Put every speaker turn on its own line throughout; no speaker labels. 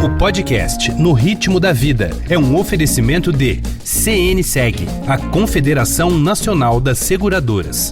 O podcast No Ritmo da Vida é um oferecimento de CNSEG, a Confederação Nacional das Seguradoras.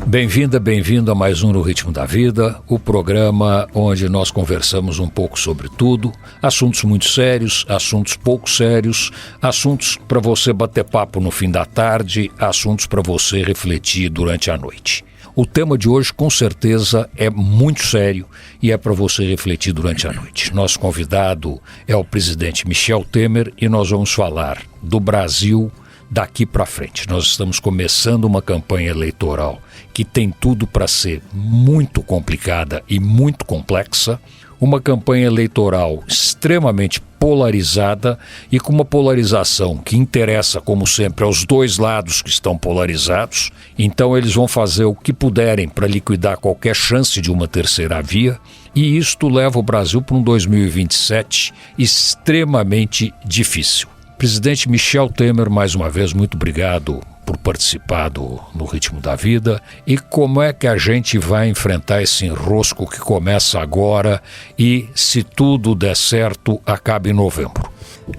Bem-vinda, bem-vindo a mais um No Ritmo da Vida, o programa onde nós conversamos um pouco sobre tudo, assuntos muito sérios, assuntos pouco sérios, assuntos para você bater papo no fim da tarde, assuntos para você refletir durante a noite. O tema de hoje, com certeza, é muito sério e é para você refletir durante a noite. Nosso convidado é o presidente Michel Temer e nós vamos falar do Brasil daqui para frente. Nós estamos começando uma campanha eleitoral que tem tudo para ser muito complicada e muito complexa, uma campanha eleitoral extremamente polarizada e com uma polarização que interessa, como sempre, aos dois lados que estão polarizados. Então eles vão fazer o que puderem para liquidar qualquer chance de uma terceira via, e isto leva o Brasil para um 2027 extremamente difícil. Presidente Michel Temer, mais uma vez, muito obrigado por participar no Ritmo da Vida. E como é que a gente vai enfrentar esse enrosco que começa agora e, se tudo der certo, acaba em novembro?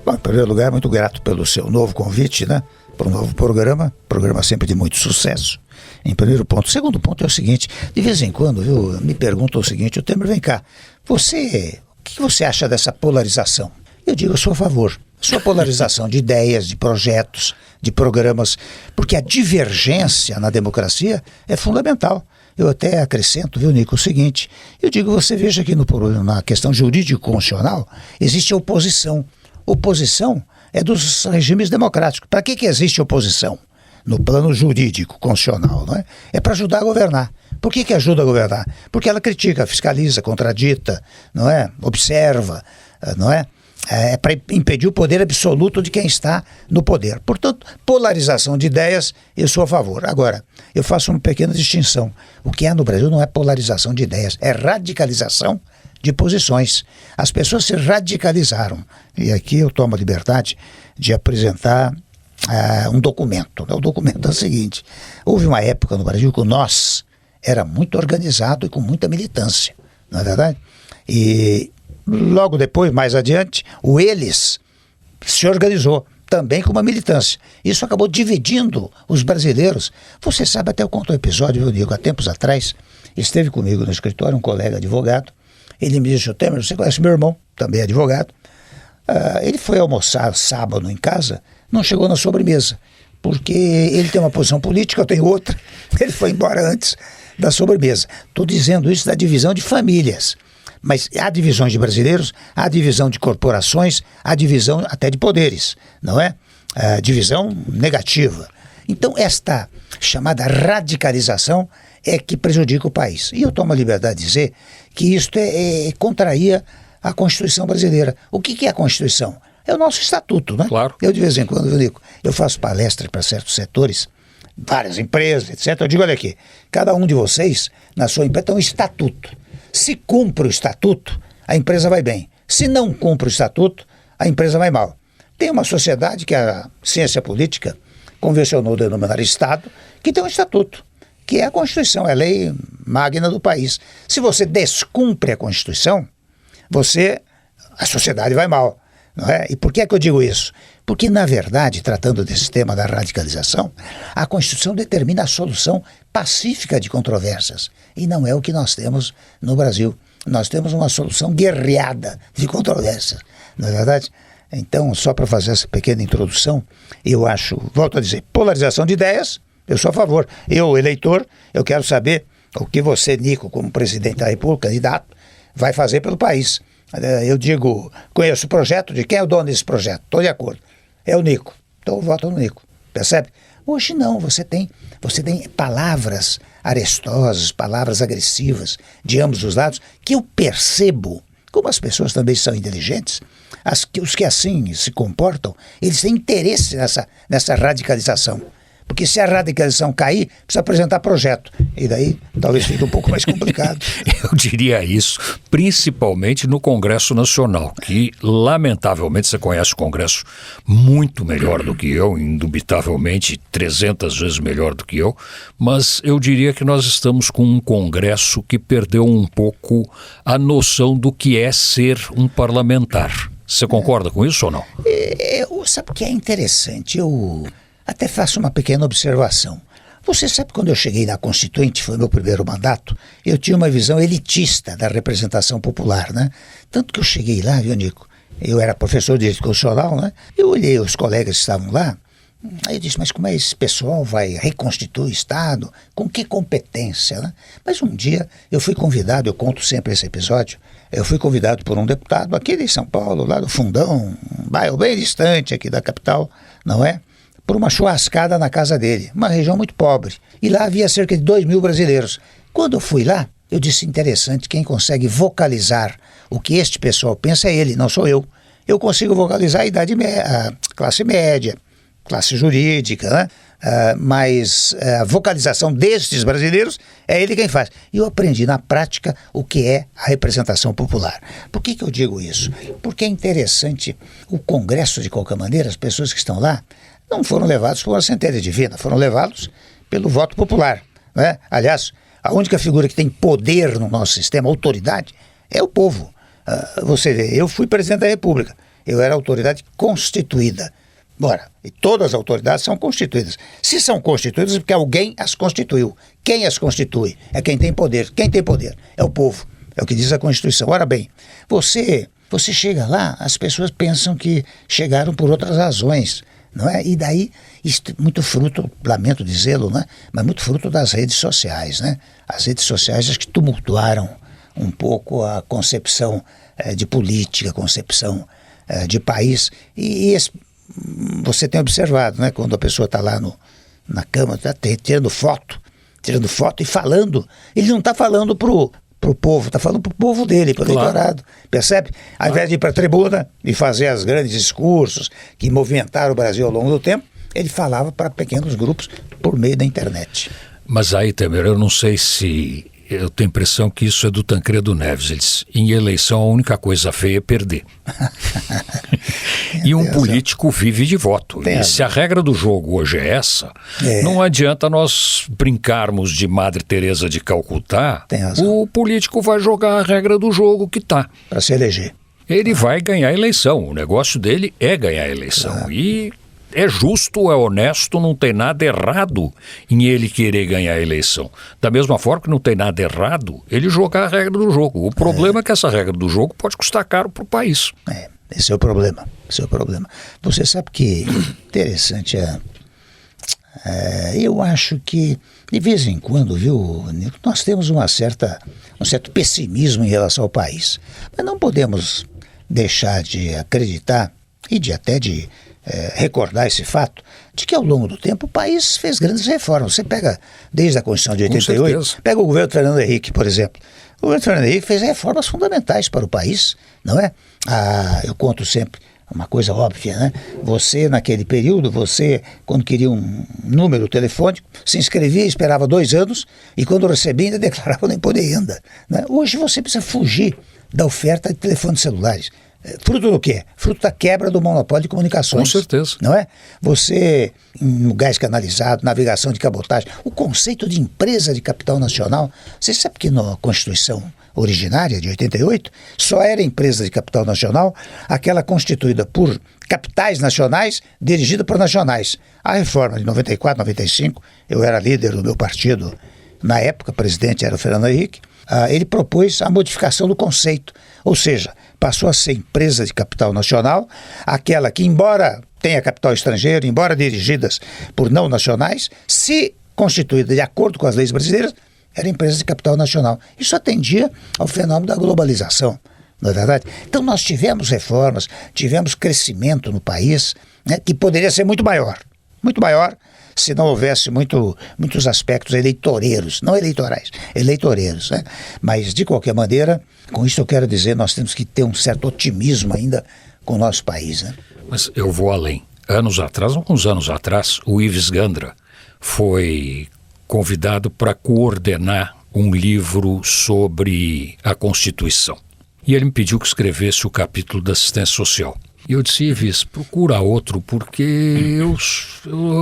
Bom, em primeiro lugar, muito grato pelo seu novo convite, para um novo programa sempre de muito sucesso, em primeiro ponto. Segundo ponto é o seguinte, de vez em quando, me perguntam o seguinte: o Temer, vem cá, o que você acha dessa polarização? Eu digo, eu sou a favor. Sua polarização de ideias, de projetos, de programas, porque a divergência na democracia é fundamental. Eu até acrescento, Nico, o seguinte: eu digo, você veja que na questão jurídico-constitucional existe oposição. Oposição é dos regimes democráticos. Para que existe oposição? No plano jurídico-constitucional, não é? É para ajudar a governar. Por que ajuda a governar? Porque ela critica, fiscaliza, contradita, não é? Observa, não é? É para impedir o poder absoluto de quem está no poder. Portanto, polarização de ideias, eu sou a favor. Agora, eu faço uma pequena distinção. O que há no Brasil não é polarização de ideias, é radicalização de posições. As pessoas se radicalizaram. E aqui eu tomo a liberdade de apresentar um documento. O documento é o seguinte: houve uma época no Brasil que o nós era muito organizado e com muita militância, não é verdade? E logo depois, mais adiante, o eles se organizou também com uma militância. Isso acabou dividindo os brasileiros. Você sabe, até eu conto um episódio, Nico, há tempos atrás, esteve comigo no escritório um colega advogado. Ele me disse: Temer, você conhece meu irmão, também advogado. Ele foi almoçar sábado em casa, não chegou na sobremesa, porque ele tem uma posição política, eu tenho outra. Ele foi embora antes da sobremesa. Estou dizendo isso da divisão de famílias. Mas há divisões de brasileiros, há divisão de corporações, há divisão até de poderes, não é? Divisão negativa. Então, esta chamada radicalização é que prejudica o país. E eu tomo a liberdade de dizer que isto contraria a Constituição brasileira. O que é a Constituição? É o nosso estatuto, né?
Claro.
Eu, de vez em quando, Nico, eu faço palestras para certos setores, várias empresas, etc. Eu digo, olha aqui, cada um de vocês, na sua empresa, tem um estatuto. Se cumpre o estatuto, a empresa vai bem. Se não cumpre o estatuto, a empresa vai mal. Tem uma sociedade que a ciência política convencionou denominar Estado, que tem um estatuto, que é a Constituição, é a lei magna do país. Se você descumpre a Constituição, a sociedade vai mal, não é? E por que é que eu digo isso? Porque, na verdade, tratando desse tema da radicalização, a Constituição determina a solução pacífica de controvérsias. E não é o que nós temos no Brasil. Nós temos uma solução guerreada de controvérsias, não é verdade? Então, só para fazer essa pequena introdução, eu acho, volto a dizer, polarização de ideias, eu sou a favor. Eu, eleitor, eu quero saber o que você, Nico, como presidente da República, candidato, vai fazer pelo país. Eu digo, conheço o projeto, de quem é o dono desse projeto? Estou de acordo. É o Nico. Então eu voto no Nico. Percebe? Hoje não, você tem palavras arestosas, palavras agressivas de ambos os lados, que eu percebo, como as pessoas também são inteligentes, os que assim se comportam, eles têm interesse nessa radicalização. Porque se a radicalização cair, precisa apresentar projeto. E daí talvez fique um pouco mais complicado.
Eu diria isso, principalmente no Congresso Nacional, que lamentavelmente você conhece o Congresso muito melhor do que eu, indubitavelmente 300 vezes melhor do que eu, mas eu diria que nós estamos com um Congresso que perdeu um pouco a noção do que é ser um parlamentar. Você concorda com isso ou não?
Sabe o que é interessante? Eu até faço uma pequena observação. Você sabe, quando eu cheguei na Constituinte, foi meu primeiro mandato, eu tinha uma visão elitista da representação popular, né? Tanto que eu cheguei lá, viu, Nico? Eu era professor de direito constitucional, né? Eu olhei os colegas que estavam lá, aí eu disse, mas como é esse pessoal vai reconstituir o Estado? Com que competência, né? Mas um dia eu fui convidado, eu conto sempre esse episódio, eu fui convidado por um deputado aqui de São Paulo, lá do Fundão, um bairro bem distante aqui da capital, não é? Por uma churrascada na casa dele, uma região muito pobre. E lá havia cerca de 2.000 brasileiros. Quando eu fui lá, eu disse, interessante, quem consegue vocalizar o que este pessoal pensa é ele, não sou eu. Eu consigo vocalizar a classe média, classe jurídica, né? Mas a vocalização destes brasileiros é ele quem faz. E eu aprendi na prática o que é a representação popular. Por que eu digo isso? Porque é interessante, o Congresso, de qualquer maneira, as pessoas que estão lá, não foram levados por uma sentença divina, foram levados pelo voto popular, né? Aliás, a única figura que tem poder no nosso sistema, autoridade, é o povo. Você vê, eu fui presidente da República, eu era autoridade constituída. Ora, e todas as autoridades são constituídas. Se são constituídas é porque alguém as constituiu. Quem as constitui? É quem tem poder. Quem tem poder? É o povo. É o que diz a Constituição. Ora bem, você chega lá, as pessoas pensam que chegaram por outras razões, não é? E daí, isso é muito fruto, lamento dizê-lo, né? Mas muito fruto das redes sociais, né? As redes sociais acho que tumultuaram um pouco a concepção de política, a concepção de país. Você tem observado, né? Quando a pessoa está lá na cama, tá tirando foto e falando, ele não está falando pro povo, está falando pro povo dele, pro eleitorado, percebe? Ao invés de ir para a tribuna e fazer os grandes discursos que movimentaram o Brasil ao longo do tempo, ele falava para pequenos grupos por meio da internet.
Mas aí, Temer, eu não sei se... Eu tenho a impressão que isso é do Tancredo Neves. Ele diz, em eleição a única coisa feia é perder. E um político vive de voto. E se a regra do jogo hoje é essa, não adianta nós brincarmos de Madre Teresa de Calcutá. O político vai jogar a regra do jogo que está.
Para se eleger.
Ele vai ganhar a eleição. O negócio dele é ganhar a eleição. E... é justo, é honesto, não tem nada errado em ele querer ganhar a eleição. Da mesma forma que não tem nada errado ele jogar a regra do jogo. O problema é que essa regra do jogo pode custar caro para o país.
Esse é o problema. Você sabe que interessante eu acho que de vez em quando, viu, Nico, nós temos um certo pessimismo em relação ao país. Mas não podemos deixar de acreditar e de recordar esse fato de que ao longo do tempo o país fez grandes reformas. Você pega desde a Constituição de 88, pega o governo Fernando Henrique, por exemplo. O governo Fernando Henrique fez reformas fundamentais para o país, não é? Eu conto sempre uma coisa óbvia, né? Você, naquele período, quando queria um número telefônico, se inscrevia, esperava 2 anos e quando recebia ainda declarava nem poder ainda, né? Hoje você precisa fugir da oferta de telefones celulares. Fruto do quê? Fruto da quebra do monopólio de comunicações.
Com certeza.
Não é? Você, no gás canalizado, navegação de cabotagem, o conceito de empresa de capital nacional, você sabe que na Constituição originária de 88, só era empresa de capital nacional aquela constituída por capitais nacionais, dirigida por nacionais. A reforma de 94, 95, eu era líder do meu partido, na época, presidente era o Fernando Henrique, ele propôs a modificação do conceito, ou seja, passou a ser empresa de capital nacional, aquela que, embora tenha capital estrangeiro, embora dirigidas por não nacionais, se constituída de acordo com as leis brasileiras, era empresa de capital nacional. Isso atendia ao fenômeno da globalização, não é verdade? Então nós tivemos reformas, tivemos crescimento no país, né, que poderia ser muito maior, se não houvesse muitos aspectos eleitoreiros, não eleitorais, eleitoreiros, né? Mas, de qualquer maneira, com isso eu quero dizer, nós temos que ter um certo otimismo ainda com o nosso país, né?
Mas eu vou além. Alguns anos atrás, o Ives Gandra foi convidado para coordenar um livro sobre a Constituição. E ele me pediu que escrevesse o capítulo da assistência social. E eu disse: Ives, procura outro, porque eu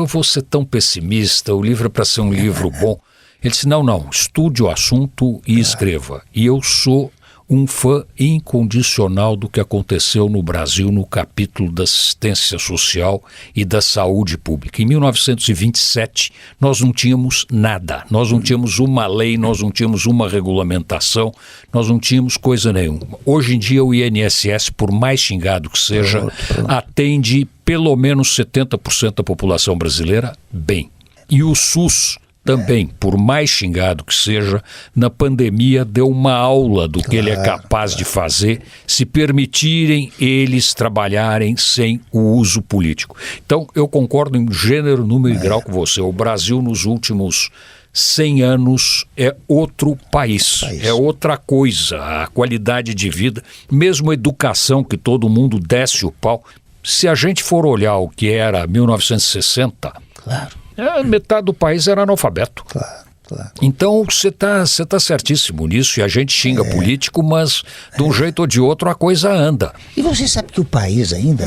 vou ser tão pessimista, o livro é para ser um livro bom. Ele disse: não, estude o assunto e escreva. E eu sou um fã incondicional do que aconteceu no Brasil no capítulo da assistência social e da saúde pública. Em 1927, nós não tínhamos nada. Nós não tínhamos uma lei, nós não tínhamos uma regulamentação, nós não tínhamos coisa nenhuma. Hoje em dia, o INSS, por mais xingado que seja, atende pelo menos 70% da população brasileira bem. E o SUS também, por mais xingado que seja, na pandemia deu uma aula do que ele é capaz de fazer, se permitirem eles trabalharem sem o uso político. Então, eu concordo em gênero, número e grau com você. O Brasil, nos últimos 100 anos, é outro país, é outra coisa. A qualidade de vida, mesmo a educação, que todo mundo desce o pau. Se a gente for olhar o que era 1960...
Claro.
Metade do país era analfabeto.
Claro.
Então você tá certíssimo nisso, e a gente xinga político, mas de um jeito ou de outro a coisa anda.
E você sabe que o país ainda,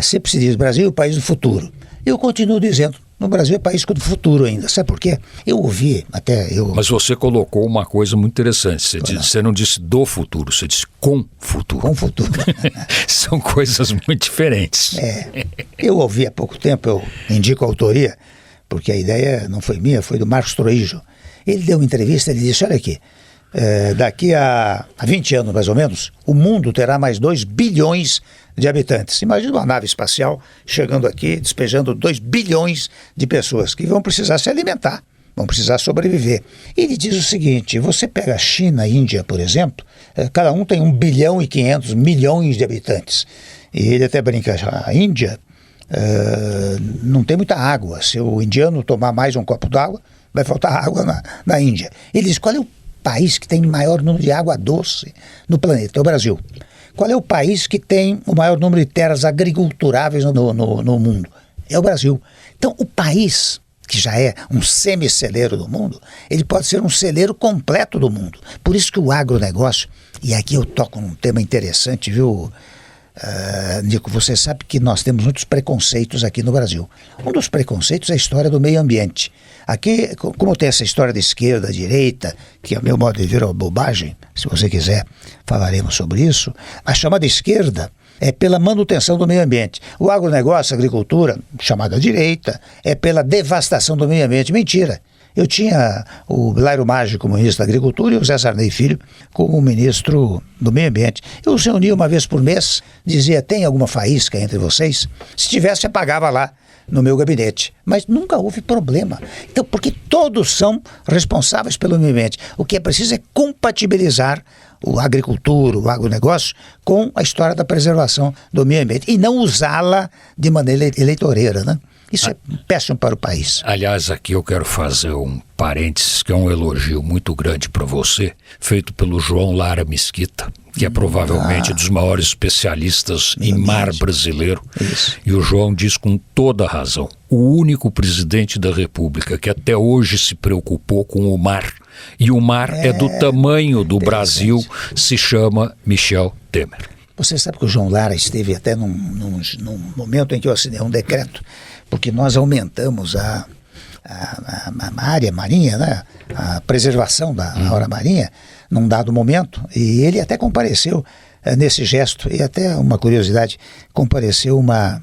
sempre se diz, Brasil é o país do futuro. Eu continuo dizendo, no Brasil é país do futuro ainda. Sabe por quê? Eu ouvi, Mas
você colocou uma coisa muito interessante. Você não disse do futuro, você disse com futuro.
Com futuro.
São coisas muito diferentes.
Eu ouvi há pouco tempo, eu indico a autoria, porque a ideia não foi minha, foi do Marcos Troijo. Ele deu uma entrevista, ele disse: olha aqui, daqui a 20 anos mais ou menos, o mundo terá mais 2 bilhões de habitantes. Imagina uma nave espacial chegando aqui, despejando 2 bilhões de pessoas que vão precisar se alimentar, vão precisar sobreviver. E ele diz o seguinte: você pega a China, a Índia, por exemplo, cada um tem 1 bilhão e 500 milhões de habitantes. E ele até brinca, a Índia não tem muita água. Se o indiano tomar mais um copo d'água, vai faltar água na Índia. Ele diz: qual é o país que tem maior número de água doce no planeta? É o Brasil. Qual é o país que tem o maior número de terras agriculturáveis no mundo? É o Brasil. Então, o país, que já é um semiceleiro do mundo, ele pode ser um celeiro completo do mundo. Por isso que o agronegócio, e aqui eu toco num tema interessante, viu, Nico, você sabe que nós temos muitos preconceitos aqui no Brasil. Um dos preconceitos é a história do meio ambiente. Aqui, como tem essa história da esquerda, direita, que a meu modo de ver é uma bobagem, se você quiser falaremos sobre isso, a chamada esquerda é pela manutenção do meio ambiente. O agronegócio, a agricultura, chamada direita, é pela devastação do meio ambiente. Mentira! Eu tinha o Lairo Maggi como ministro da Agricultura e o Zé Sarney Filho como ministro do Meio Ambiente. Eu os reunia uma vez por mês, dizia: tem alguma faísca entre vocês? Se tivesse, apagava lá no meu gabinete. Mas nunca houve problema. Então, porque todos são responsáveis pelo meio ambiente. O que é preciso é compatibilizar a agricultura, o agronegócio, com a história da preservação do meio ambiente e não usá-la de maneira eleitoreira, né? Isso é péssimo para o país.
Aliás, aqui eu quero fazer um parênteses, que é um elogio muito grande para você, feito pelo João Lara Mesquita, que é provavelmente um dos maiores especialistas em mar brasileiro.
Isso.
E o João diz com toda razão: o único presidente da República que até hoje se preocupou com o mar, e o mar é do tamanho do Brasil, se chama Michel Temer.
Você sabe que o João Lara esteve até num momento em que eu assinei um decreto, porque nós aumentamos a área marinha, né? A preservação da área marinha, num dado momento, e ele até compareceu nesse gesto. E até uma curiosidade, compareceu uma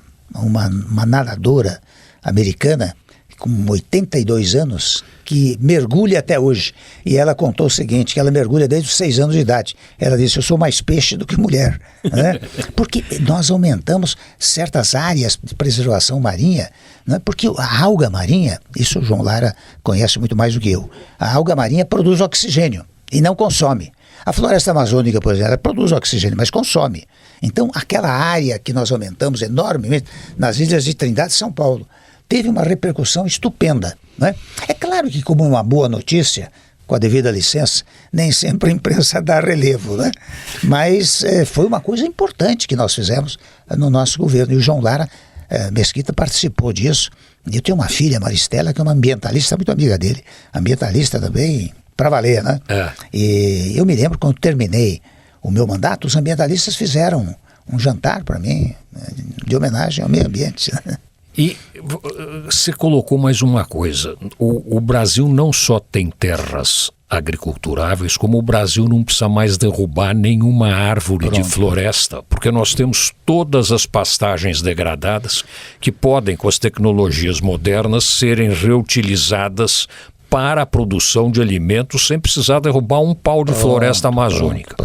nadadora americana com 82 anos, que mergulha até hoje. E ela contou o seguinte, que ela mergulha desde os 6 anos de idade. Ela disse: eu sou mais peixe do que mulher. Né? Porque nós aumentamos certas áreas de preservação marinha, né? Porque a alga marinha, isso o João Lara conhece muito mais do que eu, a alga marinha produz oxigênio e não consome. A floresta amazônica, por exemplo, ela produz oxigênio, mas consome. Então, aquela área que nós aumentamos enormemente nas ilhas de Trindade e São Paulo, teve uma repercussão estupenda, né? É claro que, como uma boa notícia, com a devida licença, nem sempre a imprensa dá relevo, né? Mas foi uma coisa importante que nós fizemos no nosso governo. E o João Lara Mesquita participou disso E eu tenho uma filha, Maristela, que é uma ambientalista muito amiga dele. Ambientalista também, pra valer, né? E eu me lembro quando terminei o meu mandato, os ambientalistas fizeram um jantar para mim, de homenagem ao meio ambiente.
E você colocou mais uma coisa, o Brasil não só tem terras agriculturáveis, como o Brasil não precisa mais derrubar nenhuma árvore de floresta, porque nós temos todas as pastagens degradadas que podem, com as tecnologias modernas, serem reutilizadas para a produção de alimentos sem precisar derrubar um pau de floresta amazônica.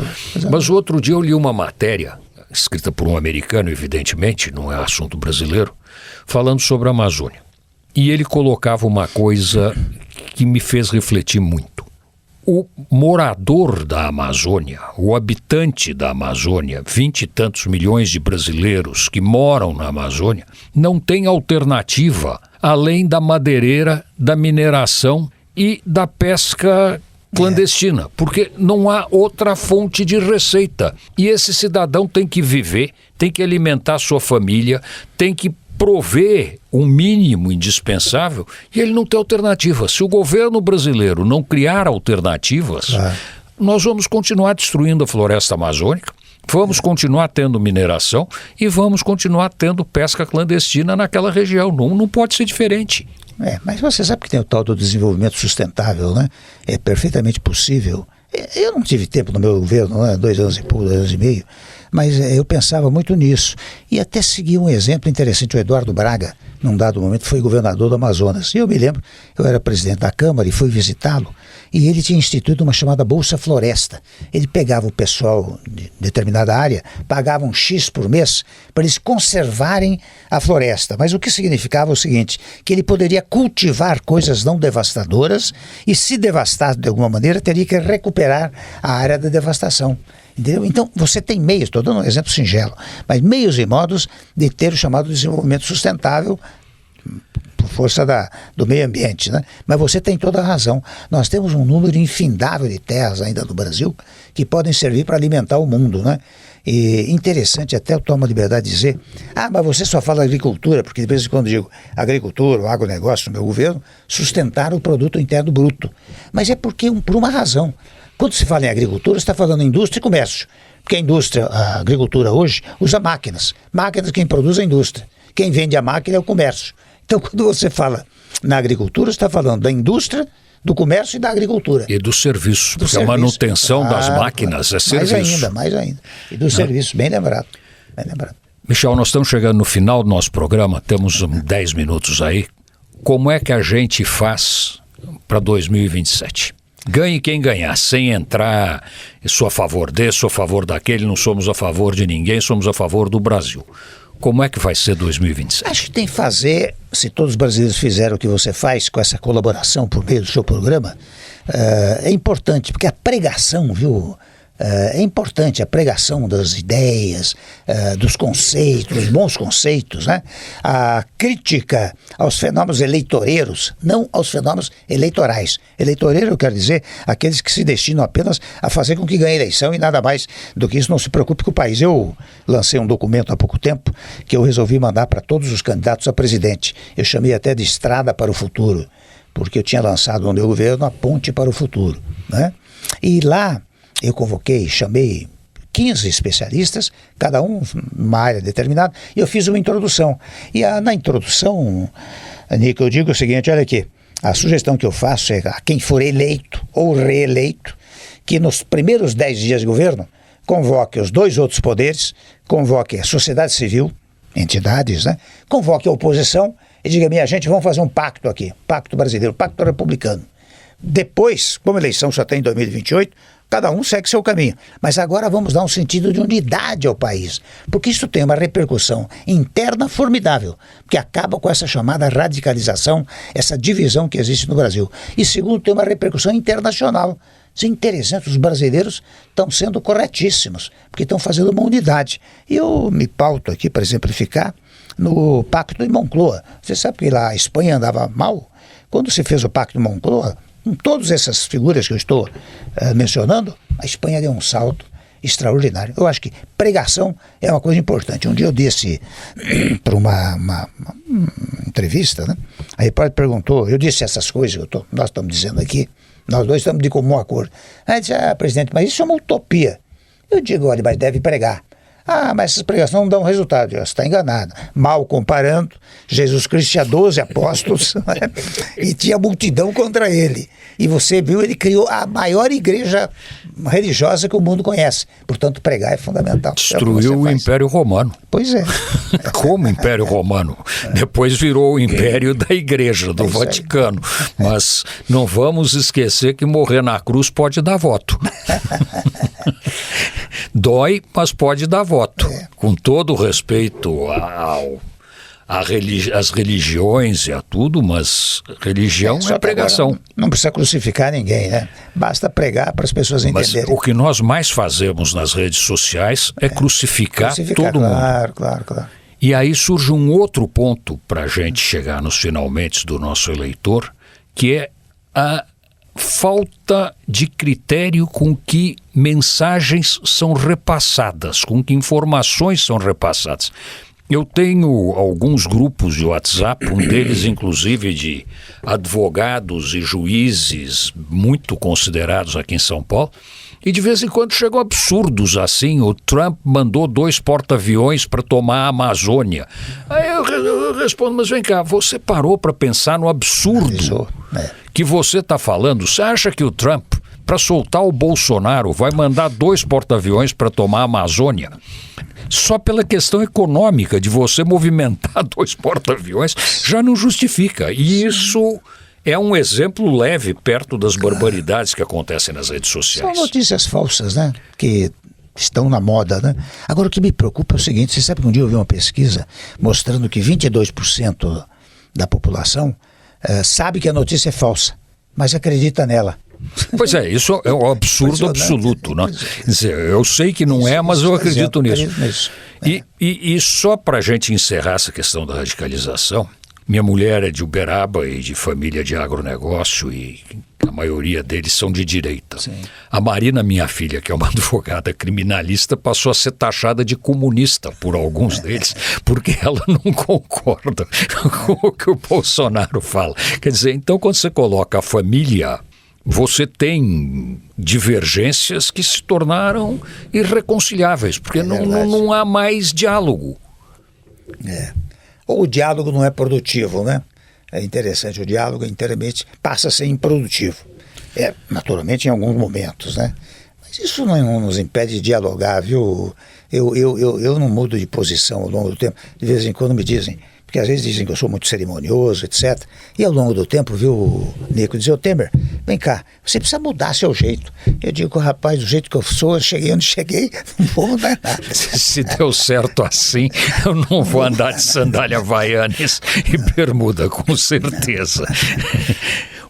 Mas outro dia eu li uma matéria, escrita por um americano, evidentemente, não é assunto brasileiro, falando sobre a Amazônia. E ele colocava uma coisa que me fez refletir muito. O morador da Amazônia, o habitante da Amazônia, 20 e tantos milhões de brasileiros que moram na Amazônia, não tem alternativa além da madeireira, da mineração e da pesca clandestina, porque não há outra fonte de receita. E esse cidadão tem que viver, tem que alimentar sua família, tem que prover um mínimo indispensável e ele não tem alternativa. Se o governo brasileiro não criar alternativas, nós vamos continuar destruindo a floresta amazônica, vamos continuar tendo mineração e vamos continuar tendo pesca clandestina naquela região. Não pode ser diferente.
Mas você sabe que tem o tal do desenvolvimento sustentável, né? É perfeitamente possível. Eu não tive tempo no meu governo, né? 2 anos e pouco, 2 anos e meio, mas eu pensava muito nisso. E até segui um exemplo interessante, o Eduardo Braga, num dado momento, foi governador do Amazonas. E eu me lembro, eu era presidente da Câmara e fui visitá-lo, e ele tinha instituído uma chamada Bolsa Floresta. Ele pegava o pessoal de determinada área, pagava um X por mês para eles conservarem a floresta. Mas o que significava o seguinte, que ele poderia cultivar coisas não devastadoras e, se devastasse de alguma maneira, teria que recuperar a área da devastação. Entendeu? Então, você tem meios, estou dando um exemplo singelo, mas meios e modos de ter o chamado desenvolvimento sustentável por força do meio ambiente, né? Mas você tem toda a razão. Nós temos um número infindável de terras ainda no Brasil que podem servir para alimentar o mundo, né? E interessante, até eu tomo a liberdade de dizer, mas você só fala agricultura, porque de vez em quando digo agricultura, o agronegócio no meu governo, sustentar o produto interno bruto. Mas é porque por uma razão. Quando se fala em agricultura, você está falando em indústria e comércio. Porque a agricultura hoje usa máquinas. Máquinas quem produz é a indústria. Quem vende a máquina é o comércio. Então, quando você fala na agricultura, você está falando da indústria, do comércio e da agricultura.
E dos serviços, porque a manutenção das máquinas é serviço.
Mais ainda. E dos serviços, bem lembrado.
Michel, nós estamos chegando no final do nosso programa, temos 10 minutos aí. Como é que a gente faz para 2027? Ganhe quem ganhar, sem entrar, sou a favor desse, sou a favor daquele, não somos a favor de ninguém, somos a favor do Brasil. Como é que vai ser 2027?
Acho que tem que fazer, se todos os brasileiros fizeram o que você faz com essa colaboração por meio do seu programa, é importante, porque a pregação, viu? É importante a pregação das ideias, dos conceitos, dos bons conceitos, né? A crítica aos fenômenos eleitoreiros, não aos fenômenos eleitorais. Eleitoreiro, eu quero dizer, aqueles que se destinam apenas a fazer com que ganhe eleição e nada mais do que isso, não se preocupe com o país. Eu lancei um documento há pouco tempo que eu resolvi mandar para todos os candidatos a presidente. Eu chamei até de Estrada para o Futuro, porque eu tinha lançado no meu governo a Ponte para o Futuro, né? E lá eu chamei 15 especialistas, cada um numa área determinada, e eu fiz uma introdução. E na introdução, Nico, eu digo o seguinte, olha aqui, a sugestão que eu faço é a quem for eleito ou reeleito, que nos primeiros 10 dias de governo, convoque os 2 outros poderes, convoque a sociedade civil, entidades, né? Convoque a oposição e diga, minha gente, vamos fazer um pacto aqui, pacto brasileiro, pacto republicano. Depois, como a eleição só tem em 2028, cada um segue seu caminho. Mas agora vamos dar um sentido de unidade ao país, porque isso tem uma repercussão interna formidável, que acaba com essa chamada radicalização, essa divisão que existe no Brasil. E segundo, tem uma repercussão internacional. Isso é interessante, os brasileiros estão sendo corretíssimos, porque estão fazendo uma unidade. E eu me pauto aqui, para exemplificar, no Pacto de Moncloa. Você sabe que lá a Espanha andava mal? Quando se fez o Pacto de Moncloa, com todas essas figuras que eu estou mencionando, a Espanha deu um salto extraordinário. Eu acho que pregação é uma coisa importante. Um dia eu disse para uma entrevista, né? A repórter perguntou, eu disse essas coisas que nós estamos dizendo aqui, nós dois estamos de comum acordo. Aí disse, presidente, mas isso é uma utopia. Eu digo, olha, mas deve pregar. Mas essas pregações não dão resultado. Você está enganado. Mal comparando, Jesus Cristo tinha 12 apóstolos e tinha multidão contra ele. E você viu, ele criou a maior igreja religiosa que o mundo conhece. Portanto, pregar é fundamental.
Destruiu o Império Romano.
Pois é.
Como Império Romano? Depois virou o Império da Igreja, do Vaticano. Mas não vamos esquecer que morrer na cruz pode dar voto. Dói, mas pode dar voto. Com todo o respeito às religiões e a tudo, mas religião é pregação.
Não precisa crucificar ninguém, né? Basta pregar para as pessoas entenderem.
Mas o que nós mais fazemos nas redes sociais é crucificar todo mundo.
Claro.
E aí surge um outro ponto para a gente chegar nos finalmente do nosso eleitor, que é a falta de critério com que mensagens são repassadas, com que informações são repassadas. Eu tenho alguns grupos de WhatsApp, um deles inclusive de advogados e juízes muito considerados aqui em São Paulo, e de vez em quando chegam absurdos assim. O Trump mandou 2 porta-aviões para tomar a Amazônia. Aí eu respondo, mas vem cá, você parou para pensar no absurdo que você está falando? Você acha que o Trump, para soltar o Bolsonaro, vai mandar 2 porta-aviões para tomar a Amazônia? Só pela questão econômica de você movimentar 2 porta-aviões já não justifica. E isso é um exemplo leve perto das barbaridades que acontecem nas redes sociais.
São notícias falsas, né? Que estão na moda, né? Agora, o que me preocupa é o seguinte, você sabe que um dia eu vi uma pesquisa mostrando que 22% da população sabe que a notícia é falsa, mas acredita nela.
Pois é, isso é um absurdo absoluto, né? Quer dizer, eu sei que não é, mas eu acredito nisso. E só para a gente encerrar essa questão da radicalização, minha mulher é de Uberaba e de família de agronegócio e a maioria deles são de direita.
Sim.
A Marina, minha filha, que é uma advogada criminalista, passou a ser taxada de comunista por alguns deles, porque ela não concorda com o que o Bolsonaro fala. Quer dizer, então quando você coloca a família, você tem divergências que se tornaram irreconciliáveis, porque não há mais diálogo.
Ou o diálogo não é produtivo, né? É interessante, o diálogo inteiramente passa a ser improdutivo. Naturalmente em alguns momentos, né? Mas isso não nos impede de dialogar, viu? Eu não mudo de posição ao longo do tempo. De vez em quando me dizem, porque às vezes dizem que eu sou muito cerimonioso, etc. E ao longo do tempo, viu, Nico, dizer, Temer, vem cá, você precisa mudar seu jeito. Eu digo, rapaz, do jeito que eu sou, eu cheguei onde cheguei, não vou mudar nada.
Se deu certo assim, eu não vou andar de sandália Havaianas e bermuda, com certeza.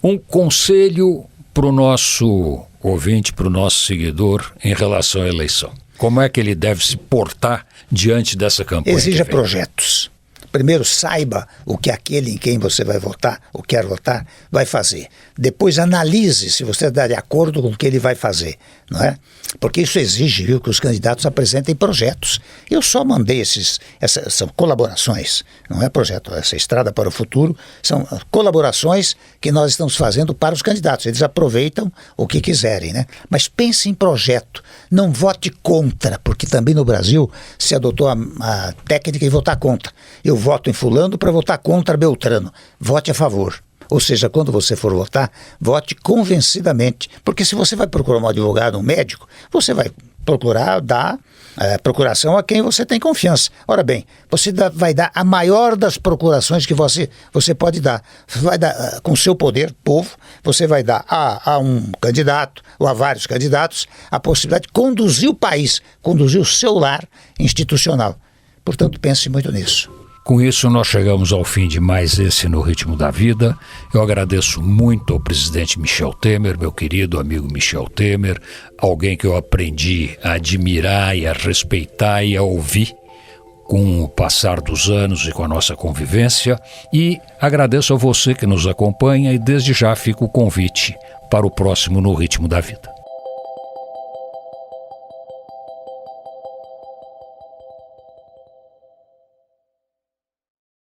Um conselho para o nosso ouvinte, para o nosso seguidor, em relação à eleição. Como é que ele deve se portar diante dessa campanha?
Exija projetos. Primeiro, saiba o que aquele em quem você vai votar, ou quer votar, vai fazer. Depois, analise se você está de acordo com o que ele vai fazer, não é? Porque isso exige, viu, que os candidatos apresentem projetos. Eu só mandei são colaborações, não é projeto, essa Estrada para o Futuro, são colaborações que nós estamos fazendo para os candidatos. Eles aproveitam o que quiserem, né? Mas pense em projeto, não vote contra, porque também no Brasil se adotou a técnica de votar contra. Eu voto em fulano para votar contra Beltrano. Vote a favor. Ou seja, quando você for votar, vote convencidamente. Porque se você vai procurar um advogado, um médico, você vai procurar dar procuração a quem você tem confiança. Ora bem, você vai dar a maior das procurações que você pode dar. Você vai dar, com o seu poder, povo, você vai dar a um candidato ou a vários candidatos a possibilidade de conduzir o país, conduzir o seu lar institucional. Portanto, pense muito nisso.
Com isso, nós chegamos ao fim de mais esse No Ritmo da Vida. Eu agradeço muito ao presidente Michel Temer, meu querido amigo Michel Temer, alguém que eu aprendi a admirar e a respeitar e a ouvir com o passar dos anos e com a nossa convivência. E agradeço a você que nos acompanha e desde já fica o convite para o próximo No Ritmo da Vida.